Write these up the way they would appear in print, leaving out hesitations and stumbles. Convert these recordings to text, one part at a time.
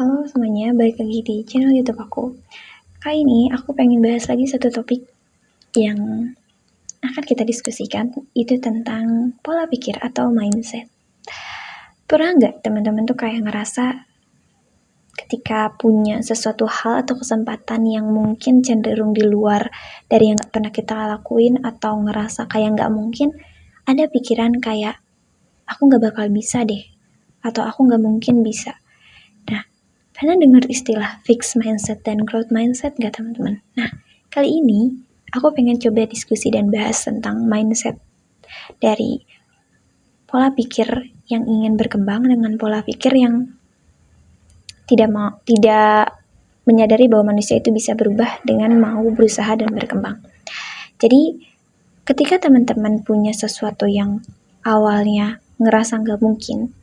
Halo semuanya, balik lagi di channel YouTube aku. Kali ini aku pengen bahas lagi satu topik yang akan kita diskusikan, itu tentang pola pikir atau mindset. Pernah nggak teman-teman tuh kayak ngerasa ketika punya sesuatu hal atau kesempatan yang mungkin cenderung di luar dari yang nggak pernah kita lakuin, atau ngerasa kayak nggak mungkin, ada pikiran kayak aku nggak bakal bisa deh, atau aku nggak mungkin bisa. Nah, pernah dengar istilah fixed mindset dan growth mindset nggak teman-teman? Nah, kali ini aku pengen coba diskusi dan bahas tentang mindset dari pola pikir yang ingin berkembang dengan pola pikir yang tidak menyadari bahwa manusia itu bisa berubah dengan mau berusaha dan berkembang. Jadi, ketika teman-teman punya sesuatu yang awalnya ngerasa nggak mungkin,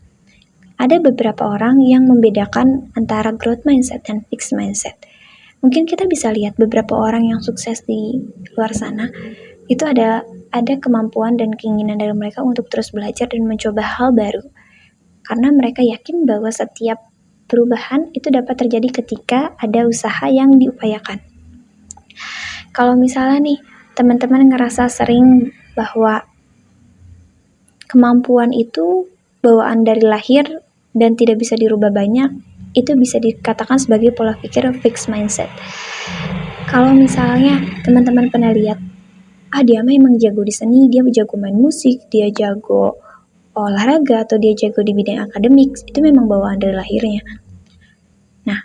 ada beberapa orang yang membedakan antara growth mindset dan fixed mindset. Mungkin kita bisa lihat beberapa orang yang sukses di luar sana, itu ada kemampuan dan keinginan dari mereka untuk terus belajar dan mencoba hal baru. Karena mereka yakin bahwa setiap perubahan itu dapat terjadi ketika ada usaha yang diupayakan. Kalau misalnya nih, teman-teman ngerasa sering bahwa kemampuan itu bawaan dari lahir dan tidak bisa dirubah banyak, itu bisa dikatakan sebagai pola pikir fixed mindset. Kalau misalnya teman-teman pernah lihat, dia memang jago di seni, dia jago main musik, dia jago olahraga, atau dia jago di bidang akademik, itu memang bawaan dari lahirnya. Nah,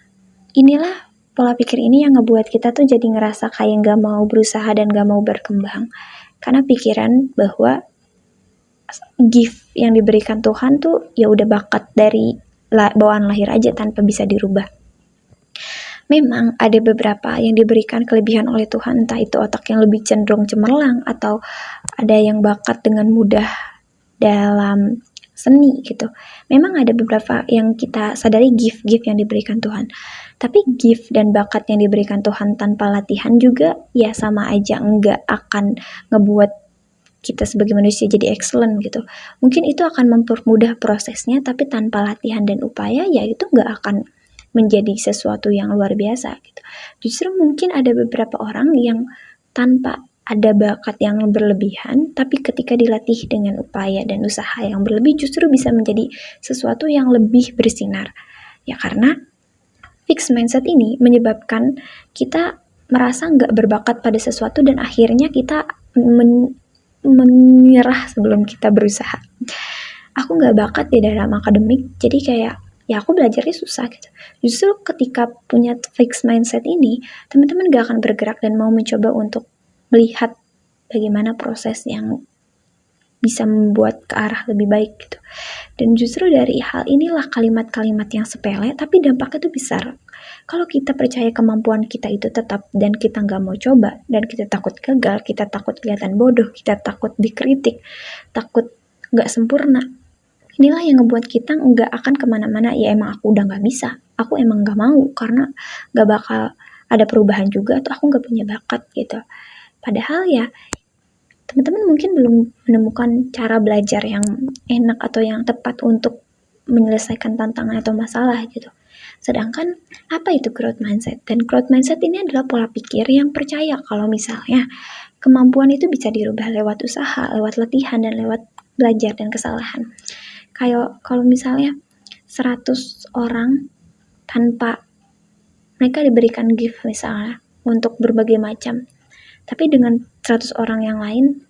inilah pola pikir ini yang ngebuat kita tuh jadi ngerasa kayak gak mau berusaha dan gak mau berkembang, karena pikiran bahwa gift yang diberikan Tuhan tuh ya udah bakat dari bawaan lahir aja tanpa bisa dirubah. Memang ada beberapa yang diberikan kelebihan oleh Tuhan, entah itu otak yang lebih cenderung cemerlang, atau ada yang bakat dengan mudah dalam seni gitu. Memang ada beberapa yang kita sadari gift yang diberikan Tuhan. Tapi gift dan bakat yang diberikan Tuhan tanpa latihan juga ya sama aja enggak akan ngebuat kita sebagai manusia jadi excellent gitu. Mungkin itu akan mempermudah prosesnya, tapi tanpa latihan dan upaya ya itu enggak akan menjadi sesuatu yang luar biasa gitu. Justru mungkin ada beberapa orang yang tanpa ada bakat yang berlebihan, tapi ketika dilatih dengan upaya dan usaha yang berlebih justru bisa menjadi sesuatu yang lebih bersinar. Ya karena fixed mindset ini menyebabkan kita merasa nggak berbakat pada sesuatu dan akhirnya kita menyerah sebelum kita berusaha. Aku nggak bakat di dalam akademik, jadi kayak ya aku belajarnya susah gitu. Justru ketika punya fixed mindset ini, teman-teman gak akan bergerak dan mau mencoba untuk melihat bagaimana proses yang bisa membuat ke arah lebih baik gitu. Dan justru dari hal inilah kalimat-kalimat yang sepele tapi dampaknya itu besar. Kalau kita percaya kemampuan kita itu tetap dan kita gak mau coba, dan kita takut gagal, kita takut kelihatan bodoh, kita takut dikritik, takut gak sempurna, inilah yang ngebuat kita nggak akan kemana-mana. Ya emang aku udah nggak bisa, aku emang nggak mau karena nggak bakal ada perubahan juga, atau aku nggak punya bakat gitu. Padahal ya teman-teman mungkin belum menemukan cara belajar yang enak atau yang tepat untuk menyelesaikan tantangan atau masalah gitu. Sedangkan apa itu growth mindset? Dan growth mindset ini adalah pola pikir yang percaya kalau misalnya kemampuan itu bisa dirubah lewat usaha, lewat latihan, dan lewat belajar dan kesalahan. Kayak kalau misalnya 100 orang tanpa mereka diberikan gift misalnya untuk berbagai macam, tapi dengan 100 orang yang lain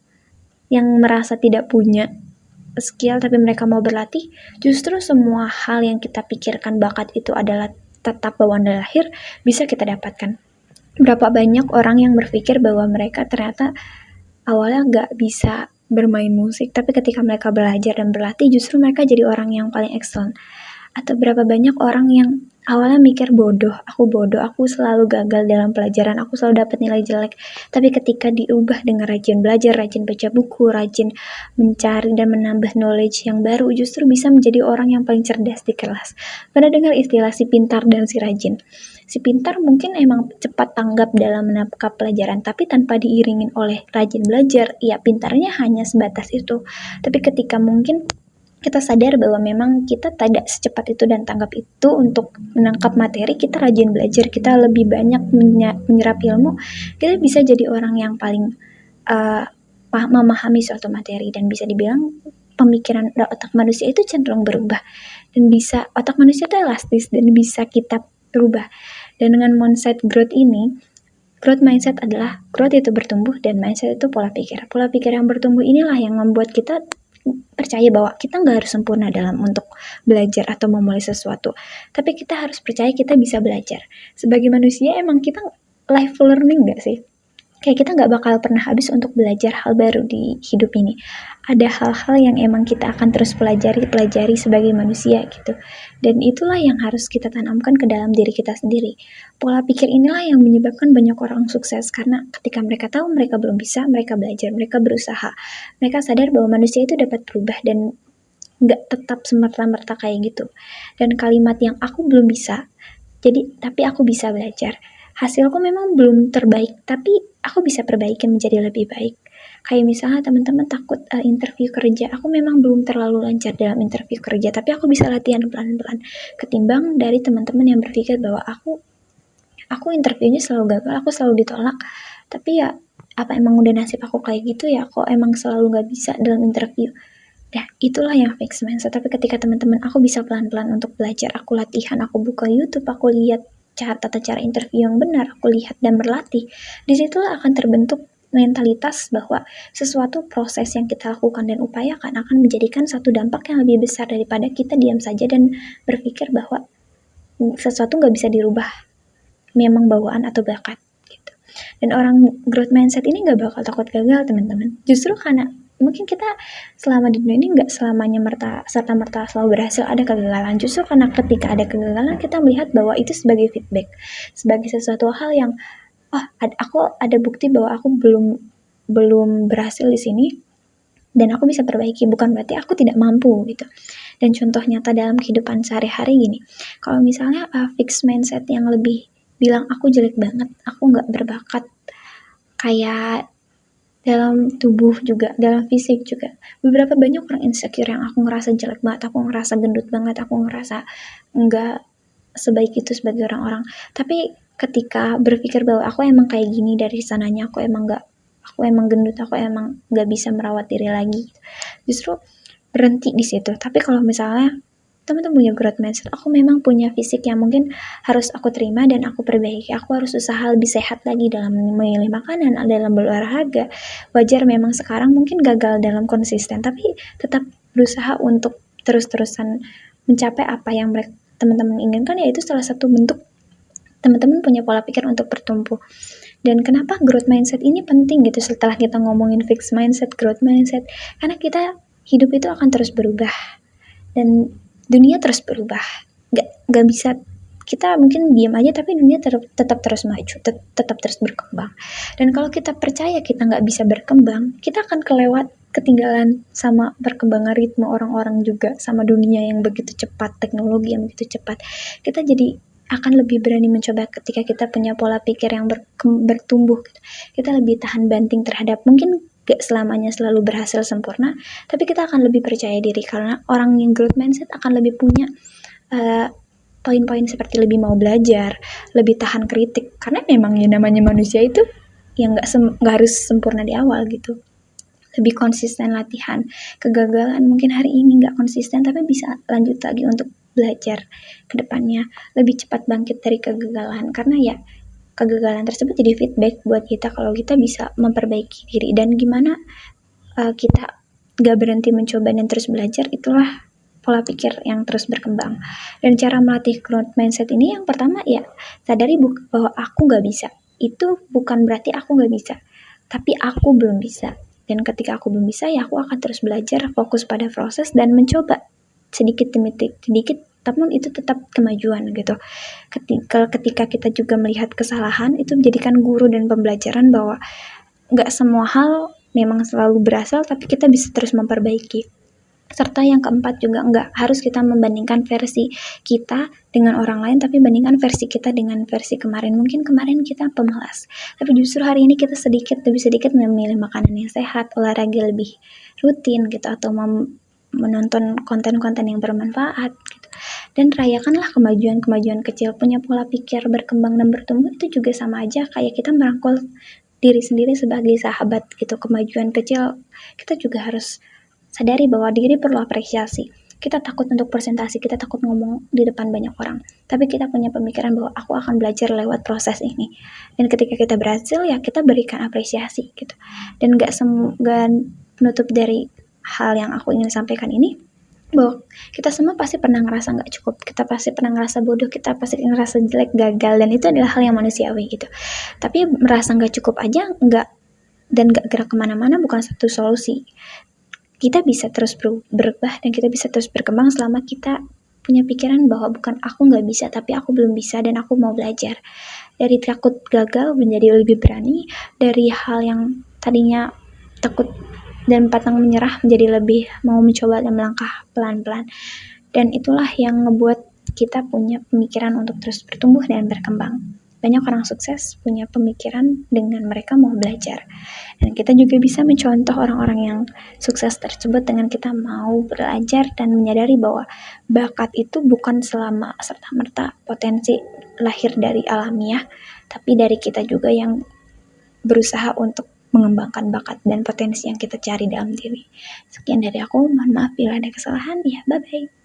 yang merasa tidak punya skill tapi mereka mau berlatih, justru semua hal yang kita pikirkan bakat itu adalah tetap bawaan dari lahir bisa kita dapatkan. Berapa banyak orang yang berpikir bahwa mereka ternyata awalnya gak bisa bermain musik, tapi ketika mereka belajar dan berlatih justru mereka jadi orang yang paling excellent. Atau berapa banyak orang yang awalnya mikir bodoh, aku selalu gagal dalam pelajaran, aku selalu dapat nilai jelek, tapi ketika diubah dengan rajin belajar, rajin baca buku, rajin mencari dan menambah knowledge yang baru, justru bisa menjadi orang yang paling cerdas di kelas. Pernah dengar istilah si pintar dan si rajin? Si pintar mungkin emang cepat tanggap dalam menangkap pelajaran, tapi tanpa diiringin oleh rajin belajar, ya pintarnya hanya sebatas itu. Tapi ketika mungkin kita sadar bahwa memang kita tidak secepat itu dan tanggap itu untuk menangkap materi, kita rajin belajar, kita lebih banyak menyerap ilmu, kita bisa jadi orang yang paling uh, memahami suatu materi, dan bisa dibilang pemikiran otak manusia itu cenderung berubah, dan bisa otak manusia itu elastis dan bisa kita berubah. Dan dengan mindset growth ini, growth mindset adalah growth itu bertumbuh dan mindset itu pola pikir. Pola pikir yang bertumbuh inilah yang membuat kita percaya bahwa kita nggak harus sempurna dalam untuk belajar atau memulai sesuatu. Tapi kita harus percaya kita bisa belajar. Sebagai manusia emang kita life learning nggak sih? Kayak kita nggak bakal pernah habis untuk belajar hal baru di hidup ini. Ada hal-hal yang emang kita akan terus pelajari sebagai manusia gitu. Dan itulah yang harus kita tanamkan ke dalam diri kita sendiri. Pola pikir inilah yang menyebabkan banyak orang sukses, karena ketika mereka tahu mereka belum bisa, mereka belajar, mereka berusaha. Mereka sadar bahwa manusia itu dapat berubah dan nggak tetap semerta-merta kayak gitu. Dan kalimat yang aku belum bisa, tapi aku bisa belajar. Hasilku memang belum terbaik, tapi aku bisa perbaiki menjadi lebih baik. Kayak misalnya teman-teman takut interview kerja, aku memang belum terlalu lancar dalam interview kerja, tapi aku bisa latihan pelan-pelan. Ketimbang dari teman-teman yang berpikir bahwa aku interviewnya selalu gagal, aku selalu ditolak, tapi ya apa emang udah nasib aku kayak gitu ya, kok emang selalu gak bisa dalam interview. Nah, itulah yang fixed mindset. Tapi ketika teman-teman aku bisa pelan-pelan untuk belajar, aku latihan, aku buka YouTube, aku lihat tata cara interview yang benar, aku lihat dan berlatih. Disitulah akan terbentuk mentalitas bahwa sesuatu proses yang kita lakukan dan upayakan akan menjadikan satu dampak yang lebih besar daripada kita diam saja dan berpikir bahwa sesuatu nggak bisa dirubah, memang bawaan atau bakat gitu. Dan orang growth mindset ini nggak bakal takut gagal, teman-teman. Justru karena mungkin kita selama di dunia ini nggak selamanya serta merta selalu berhasil, ada kegagalan. Justru karena ketika ada kegagalan kita melihat bahwa itu sebagai feedback, sebagai sesuatu hal yang aku ada bukti bahwa aku belum berhasil di sini dan aku bisa perbaiki, bukan berarti aku tidak mampu gitu. Dan contoh nyata dalam kehidupan sehari-hari gini, kalau misalnya fixed mindset yang lebih bilang aku jelek banget, aku nggak berbakat, kayak dalam tubuh juga, dalam fisik juga. Beberapa banyak orang insecure yang aku ngerasa jelek banget, aku ngerasa gendut banget, aku ngerasa nggak sebaik itu sebagai orang-orang. Tapi ketika berpikir bahwa aku emang kayak gini dari sananya, aku emang gendut, aku emang nggak bisa merawat diri lagi. Justru berhenti di situ. Tapi kalau misalnya teman-teman punya growth mindset, aku memang punya fisik yang mungkin harus aku terima dan aku perbaiki, aku harus usaha lebih sehat lagi dalam memilih makanan, dalam berolahraga. Wajar memang sekarang mungkin gagal dalam konsisten, tapi tetap berusaha untuk terus-terusan mencapai apa yang teman-teman inginkan, yaitu salah satu bentuk teman-teman punya pola pikir untuk bertumbuh. Dan kenapa growth mindset ini penting gitu setelah kita ngomongin fixed mindset, growth mindset, karena kita hidup itu akan terus berubah dan dunia terus berubah. Gak bisa kita mungkin diam aja, tapi dunia tetap terus maju, tetap terus berkembang. Dan kalau kita percaya kita nggak bisa berkembang, kita akan ketinggalan sama perkembangan ritme orang-orang juga, sama dunia yang begitu cepat, teknologi yang begitu cepat. Kita jadi akan lebih berani mencoba ketika kita punya pola pikir yang bertumbuh gitu. Kita lebih tahan banting terhadap, mungkin gak selamanya selalu berhasil sempurna, tapi kita akan lebih percaya diri karena orang yang growth mindset akan lebih punya poin-poin seperti lebih mau belajar, lebih tahan kritik, karena memang ya namanya manusia itu yang nggak harus sempurna di awal gitu. Lebih konsisten latihan, kegagalan mungkin hari ini nggak konsisten tapi bisa lanjut lagi untuk belajar ke depannya, lebih cepat bangkit dari kegagalan, karena ya kegagalan tersebut jadi feedback buat kita kalau kita bisa memperbaiki diri. Dan gimana kita gak berhenti mencoba dan terus belajar, itulah pola pikir yang terus berkembang. Dan cara melatih growth mindset ini yang pertama ya sadari bahwa aku gak bisa, itu bukan berarti aku gak bisa, tapi aku belum bisa. Dan ketika aku belum bisa ya aku akan terus belajar, fokus pada proses dan mencoba sedikit demi sedikit, namun itu tetap kemajuan gitu. Ketika kita juga melihat kesalahan, itu menjadikan guru dan pembelajaran bahwa gak semua hal memang selalu berhasil, tapi kita bisa terus memperbaiki. Serta yang keempat juga nggak harus kita membandingkan versi kita dengan orang lain, tapi bandingkan versi kita dengan versi kemarin. Mungkin kemarin kita pemalas, tapi justru hari ini kita lebih sedikit memilih makanan yang sehat, olahraga lebih rutin gitu, atau menonton konten-konten yang bermanfaat gitu. Dan rayakanlah kemajuan-kemajuan kecil. Punya pola pikir berkembang dan bertumbuh itu juga sama aja kayak kita merangkul diri sendiri sebagai sahabat gitu. Kemajuan kecil kita juga harus sadari bahwa diri perlu apresiasi. Kita takut untuk presentasi, kita takut ngomong di depan banyak orang. Tapi kita punya pemikiran bahwa aku akan belajar lewat proses ini. Dan ketika kita berhasil, ya kita berikan apresiasi gitu. Dan gak penutup dari hal yang aku ingin sampaikan ini, bahwa kita semua pasti pernah ngerasa nggak cukup, kita pasti pernah ngerasa bodoh, kita pasti ngerasa jelek, gagal, dan itu adalah hal yang manusiawi gitu. Tapi merasa nggak cukup aja nggak dan nggak gerak kemana-mana bukan satu solusi. Kita bisa terus berubah dan kita bisa terus berkembang selama kita punya pikiran bahwa bukan aku nggak bisa, tapi aku belum bisa dan aku mau belajar. Dari takut gagal menjadi lebih berani, dari hal yang tadinya takut dan pantang menyerah menjadi lebih mau mencoba dan melangkah pelan-pelan. Dan itulah yang ngebuat kita punya pemikiran untuk terus bertumbuh dan berkembang. Banyak orang sukses punya pemikiran dengan mereka mau belajar. Dan kita juga bisa mencontoh orang-orang yang sukses tersebut dengan kita mau belajar dan menyadari bahwa bakat itu bukan selama serta-merta potensi lahir dari alamiah, tapi dari kita juga yang berusaha untuk mengembangkan bakat dan potensi yang kita cari dalam diri. Sekian dari aku, mohon maaf bila ada kesalahan. Ya, bye-bye.